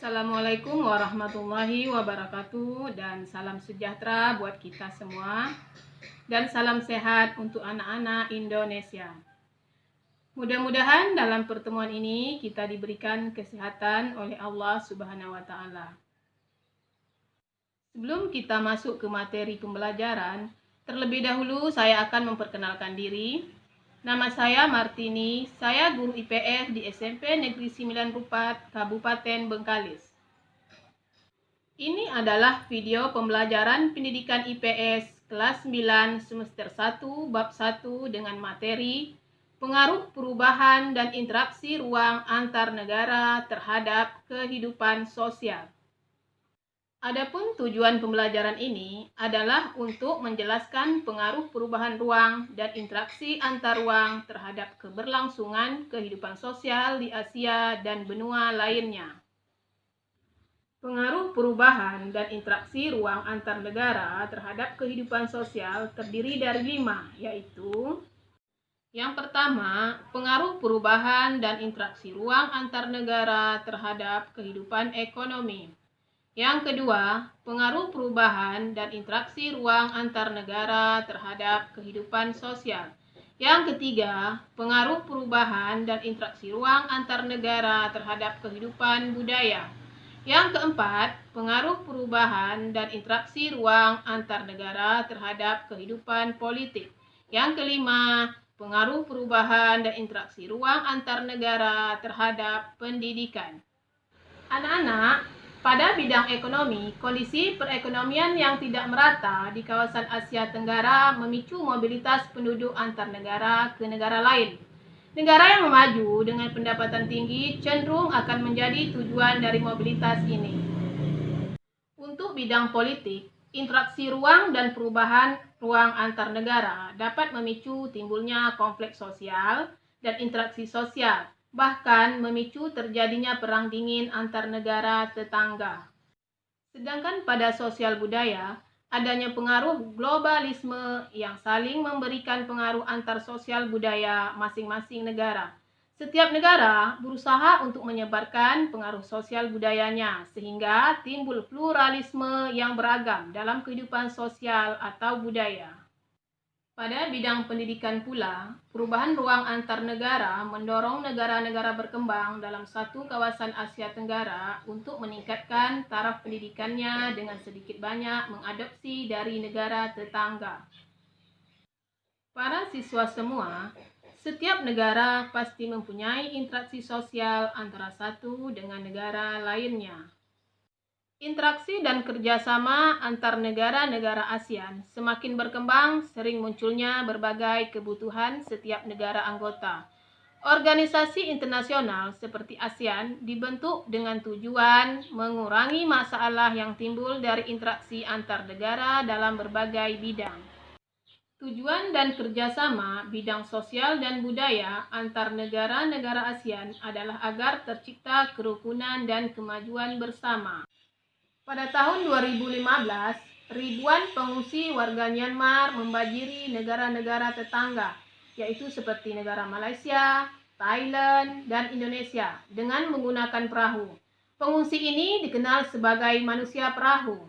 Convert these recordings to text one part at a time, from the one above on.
Assalamualaikum warahmatullahi wabarakatuh, dan salam sejahtera buat kita semua, dan salam sehat untuk anak-anak Indonesia. Mudah-mudahan dalam pertemuan ini kita diberikan kesehatan oleh Allah Subhanahu wa Ta'ala. Sebelum kita masuk ke materi pembelajaran, terlebih dahulu saya akan memperkenalkan diri. Nama saya Martini, saya guru IPS di SMP Negeri 94, Kabupaten Bengkalis. Ini adalah video pembelajaran pendidikan IPS kelas 9 semester 1 bab 1 dengan materi pengaruh perubahan dan interaksi ruang antar negara terhadap kehidupan sosial. Adapun tujuan pembelajaran ini adalah untuk menjelaskan pengaruh perubahan ruang dan interaksi antar ruang terhadap keberlangsungan kehidupan sosial di Asia dan benua lainnya. Pengaruh perubahan dan interaksi ruang antar negara terhadap kehidupan sosial terdiri dari 5, yaitu: yang pertama, pengaruh perubahan dan interaksi ruang antar negara terhadap kehidupan ekonomi. Yang kedua, pengaruh perubahan dan interaksi ruang antar negara terhadap kehidupan sosial. Yang ketiga, pengaruh perubahan dan interaksi ruang antar negara terhadap kehidupan budaya. Yang keempat, pengaruh perubahan dan interaksi ruang antar negara terhadap kehidupan politik. Yang kelima, pengaruh perubahan dan interaksi ruang antar negara terhadap pendidikan. Anak-anak, pada bidang ekonomi, kondisi perekonomian yang tidak merata di kawasan Asia Tenggara memicu mobilitas penduduk antar negara ke negara lain. Negara yang maju dengan pendapatan tinggi cenderung akan menjadi tujuan dari mobilitas ini. Untuk bidang politik, interaksi ruang dan perubahan ruang antar negara dapat memicu timbulnya konflik sosial dan interaksi sosial, bahkan memicu terjadinya perang dingin antar negara tetangga. Sedangkan pada sosial budaya, adanya pengaruh globalisme yang saling memberikan pengaruh antar sosial budaya masing-masing negara. Setiap negara berusaha untuk menyebarkan pengaruh sosial budayanya sehingga timbul pluralisme yang beragam dalam kehidupan sosial atau budaya. Pada bidang pendidikan pula, perubahan ruang antar negara mendorong negara-negara berkembang dalam satu kawasan Asia Tenggara untuk meningkatkan taraf pendidikannya dengan sedikit banyak mengadopsi dari negara tetangga. Para siswa semua, setiap negara pasti mempunyai interaksi sosial antara satu dengan negara lainnya. Interaksi dan kerjasama antar negara-negara ASEAN semakin berkembang, sering munculnya berbagai kebutuhan setiap negara anggota. Organisasi internasional seperti ASEAN dibentuk dengan tujuan mengurangi masalah yang timbul dari interaksi antar negara dalam berbagai bidang. Tujuan dan kerjasama bidang sosial dan budaya antar negara-negara ASEAN adalah agar tercipta kerukunan dan kemajuan bersama. Pada tahun 2015, ribuan pengungsi warga Myanmar membanjiri negara-negara tetangga, yaitu seperti negara Malaysia, Thailand, dan Indonesia dengan menggunakan perahu. Pengungsi ini dikenal sebagai manusia perahu.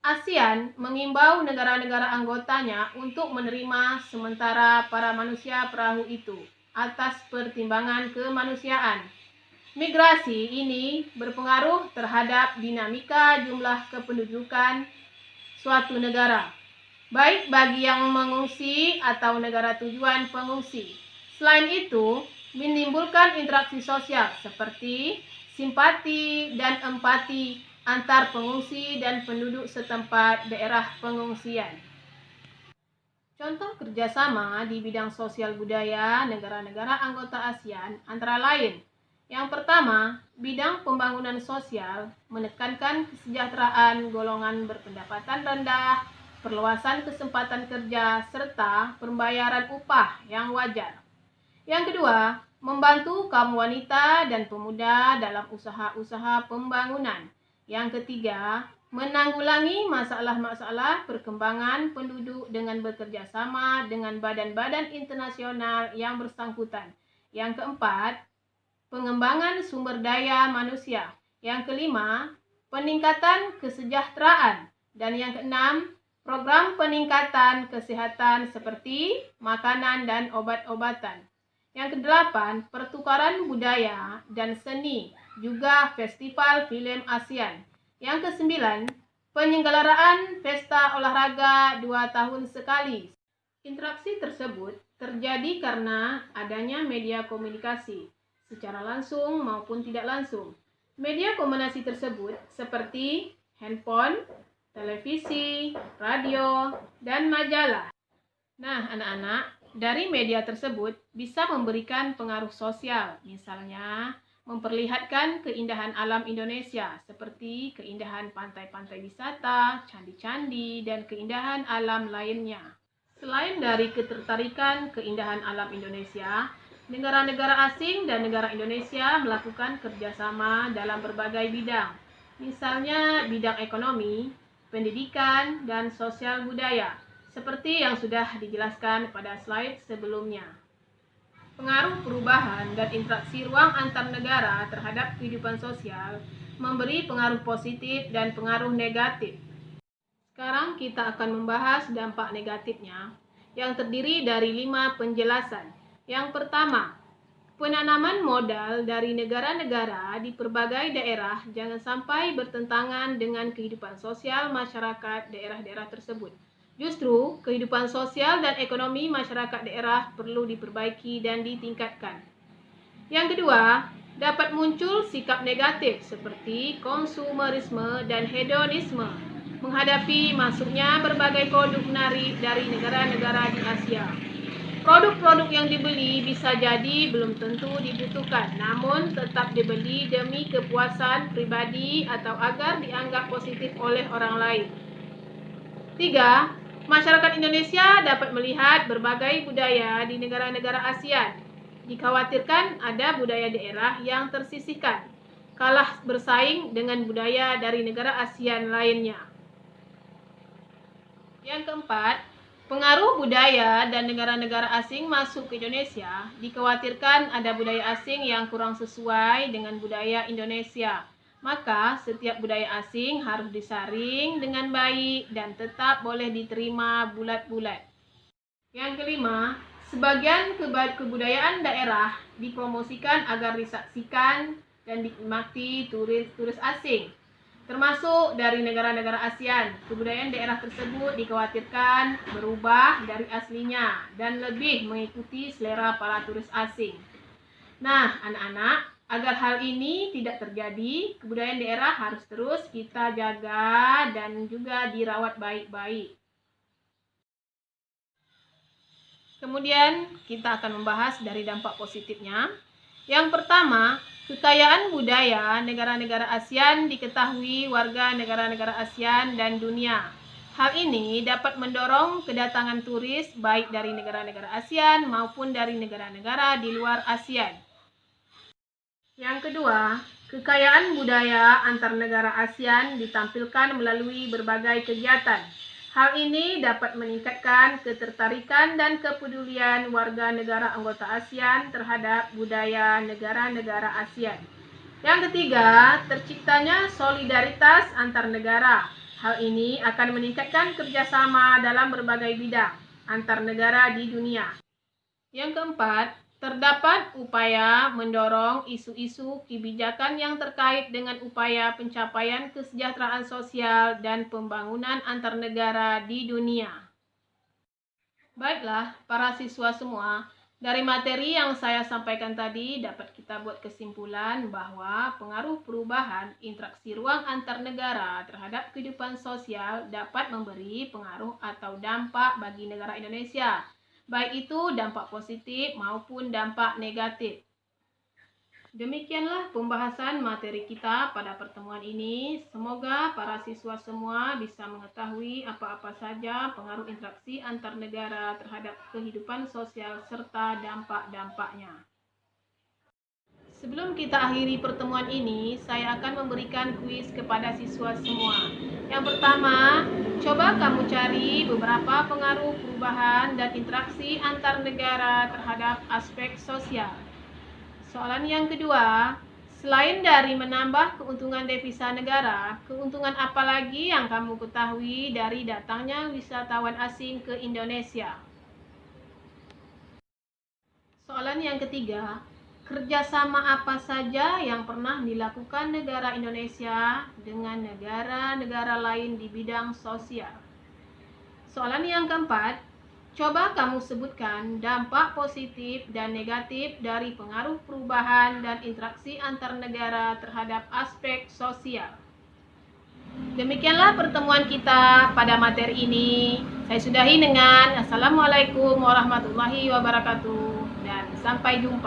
ASEAN mengimbau negara-negara anggotanya untuk menerima sementara para manusia perahu itu atas pertimbangan kemanusiaan. Migrasi ini berpengaruh terhadap dinamika jumlah kependudukan suatu negara, baik bagi yang mengungsi atau negara tujuan pengungsi. Selain itu, menimbulkan interaksi sosial seperti simpati dan empati antar pengungsi dan penduduk setempat daerah pengungsian. Contoh kerjasama di bidang sosial budaya negara-negara anggota ASEAN antara lain: yang pertama, bidang pembangunan sosial menekankan kesejahteraan golongan berpendapatan rendah, perluasan kesempatan kerja, serta pembayaran upah yang wajar. Yang kedua, membantu kaum wanita dan pemuda dalam usaha-usaha pembangunan. Yang ketiga, menanggulangi masalah-masalah perkembangan penduduk dengan bekerja sama dengan badan-badan internasional yang bersangkutan. Yang keempat, pengembangan sumber daya manusia. Yang kelima, peningkatan kesejahteraan. Dan yang keenam, program peningkatan kesehatan seperti makanan dan obat-obatan. Yang kedelapan, pertukaran budaya dan seni, juga festival film ASEAN. Yang kesembilan, penyelenggaraan pesta olahraga 2 tahun sekali. Interaksi tersebut terjadi karena adanya media komunikasi, secara langsung maupun tidak langsung. Media komunikasi tersebut seperti handphone, televisi, radio, dan majalah. Nah, anak-anak, dari media tersebut bisa memberikan pengaruh sosial, misalnya memperlihatkan keindahan alam Indonesia seperti keindahan pantai-pantai wisata, candi-candi, dan keindahan alam lainnya. Selain dari ketertarikan keindahan alam Indonesia, negara-negara asing dan negara Indonesia melakukan kerjasama dalam berbagai bidang, misalnya bidang ekonomi, pendidikan, dan sosial budaya, seperti yang sudah dijelaskan pada slide sebelumnya. Pengaruh perubahan dan interaksi ruang antar negara terhadap kehidupan sosial memberi pengaruh positif dan pengaruh negatif. Sekarang kita akan membahas dampak negatifnya, yang terdiri dari 5 penjelasan. Yang pertama, penanaman modal dari negara-negara di berbagai daerah jangan sampai bertentangan dengan kehidupan sosial masyarakat daerah-daerah tersebut. Justru, kehidupan sosial dan ekonomi masyarakat daerah perlu diperbaiki dan ditingkatkan. Yang kedua, dapat muncul sikap negatif seperti konsumerisme dan hedonisme menghadapi masuknya berbagai produk menarik dari negara-negara di Asia. Produk-produk yang dibeli bisa jadi belum tentu dibutuhkan, namun tetap dibeli demi kepuasan pribadi atau agar dianggap positif oleh orang lain. 3. Masyarakat Indonesia dapat melihat berbagai budaya di negara-negara ASEAN. Dikhawatirkan ada budaya daerah yang tersisihkan, kalah bersaing dengan budaya dari negara ASEAN lainnya. Yang keempat, pengaruh budaya dan negara-negara asing masuk ke Indonesia. Dikhawatirkan ada budaya asing yang kurang sesuai dengan budaya Indonesia. Maka setiap budaya asing harus disaring dengan baik dan tetap boleh diterima bulat-bulat. Yang kelima, sebagian kebudayaan daerah dipromosikan agar disaksikan dan dinikmati turis asing, termasuk dari negara-negara ASEAN. Kebudayaan daerah tersebut dikhawatirkan berubah dari aslinya dan lebih mengikuti selera para turis asing. Nah, anak-anak, agar hal ini tidak terjadi, kebudayaan daerah harus terus kita jaga dan juga dirawat baik-baik. Kemudian kita akan membahas dari dampak positifnya. Yang pertama, kekayaan budaya negara-negara ASEAN diketahui warga negara-negara ASEAN dan dunia. Hal ini dapat mendorong kedatangan turis baik dari negara-negara ASEAN maupun dari negara-negara di luar ASEAN. Yang kedua, kekayaan budaya antar negara ASEAN ditampilkan melalui berbagai kegiatan. Hal ini dapat meningkatkan ketertarikan dan kepedulian warga negara anggota ASEAN terhadap budaya negara-negara ASEAN. Yang ketiga, terciptanya solidaritas antar negara. Hal ini akan meningkatkan kerjasama dalam berbagai bidang antar negara di dunia. Yang keempat, terdapat upaya mendorong isu-isu kebijakan yang terkait dengan upaya pencapaian kesejahteraan sosial dan pembangunan antar negara di dunia. Baiklah, para siswa semua, dari materi yang saya sampaikan tadi dapat kita buat kesimpulan bahwa pengaruh perubahan interaksi ruang antar negara terhadap kehidupan sosial dapat memberi pengaruh atau dampak bagi negara Indonesia, baik itu dampak positif maupun dampak negatif. Demikianlah pembahasan materi kita pada pertemuan ini. Semoga para siswa semua bisa mengetahui apa-apa saja pengaruh interaksi antar negara terhadap kehidupan sosial serta dampak-dampaknya. Sebelum kita akhiri pertemuan ini, saya akan memberikan kuis kepada siswa semua. Yang pertama, coba kamu cari beberapa pengaruh perubahan dan interaksi antar negara terhadap aspek sosial. Soalan yang kedua, Selain dari menambah keuntungan devisa negara, keuntungan apa lagi yang kamu ketahui dari datangnya wisatawan asing ke Indonesia? Soalan yang ketiga, kerjasama apa saja yang pernah dilakukan negara Indonesia dengan negara-negara lain di bidang sosial? Soalan yang keempat, coba kamu sebutkan dampak positif dan negatif dari pengaruh perubahan dan interaksi antar negara terhadap aspek sosial. Demikianlah pertemuan kita pada materi ini. Saya sudahi dengan Assalamualaikum warahmatullahi wabarakatuh dan sampai jumpa.